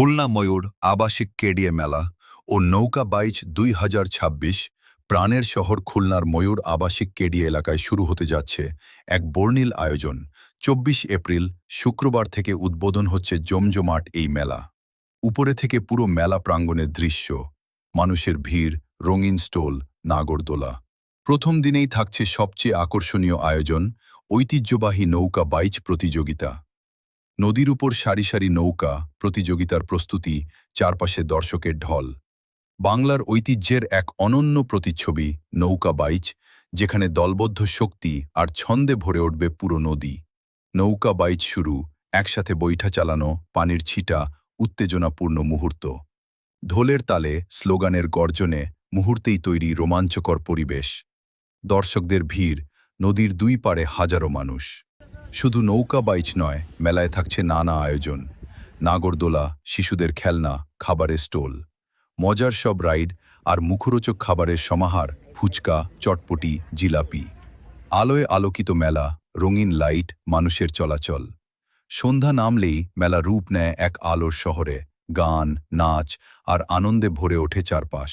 খুলনা ময়ূর আবাসিক কেডিএ মেলা ও নৌকা বাইচ ২০২৬ প্রাণের শহর খুলনার ময়ূর আবাসিক কেডিএ এলাকায় শুরু হতে যাচ্ছে এক বর্ণিল আয়োজন। ২৪ এপ্রিল শুক্রবার থেকে উদ্বোধন হচ্ছে জমজমাট এই মেলা। উপরে থেকে পুরো মেলা প্রাঙ্গণের দৃশ্য, মানুষের ভিড়, রঙিন স্টল, নাগরদোলা। প্রথম দিনেই থাকছে সবচেয়ে আকর্ষণীয় আয়োজন, ঐতিহ্যবাহী নৌকা বাইচ প্রতিযোগিতা। নদীর উপর সারি সারি নৌকা প্রতিযোগিতার প্রস্তুতি, চারপাশে দর্শকের ঢল। বাংলার ঐতিহ্যের এক অনন্য প্রতিচ্ছবি নৌকা বাইচ, যেখানে দলবদ্ধ শক্তি আর ছন্দে ভরে উঠবে পুরো নদী। নৌকা বাইচ শুরু, একসাথে বৈঠা চালানো, পানির ছিটা, উত্তেজনাপূর্ণ মুহূর্ত। ঢোলের তালে, স্লোগানের গর্জনে মুহূর্তেই তৈরি রোমাঞ্চকর পরিবেশ। দর্শকদের ভিড়, নদীর দুই পাড়ে হাজারো মানুষ। শুধু নৌকা বাইচ নয়, মেলায় থাকছে নানা আয়োজন, নাগরদোলা, শিশুদের খেলনা, খাবারের স্টল, মজার সব রাইড আর মুখরোচক খাবারের সমাহার, ফুচকা, চটপটি, জিলাপি। আলোয় আলোকিত মেলা, রঙিন লাইট, মানুষের চলাচল। সন্ধ্যা নামলেই মেলা রূপ নেয় এক আলোর শহরে, গান, নাচ আর আনন্দে ভরে ওঠে চারপাশ।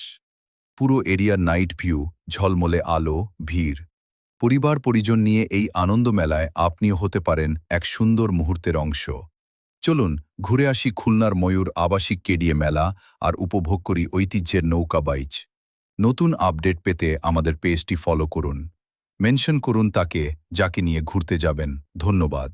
পুরো এরিয়ার নাইট ভিউ, ঝলমলে আলো, ভিড়। পরিবার পরিজন নিয়ে এই আনন্দ মেলায় আপনিও হতে পারেন এক সুন্দর মুহূর্তের অংশ। চলুন ঘুরে আসি খুলনার ময়ূর আবাসিক কেডিএ মেলা আর উপভোগ করি ঐতিহ্যের নৌকা বাইচ। নতুন আপডেট পেতে আমাদের পেজটি ফলো করুন, মেনশন করুন তাকে যাকে নিয়ে ঘুরতে যাবেন। ধন্যবাদ।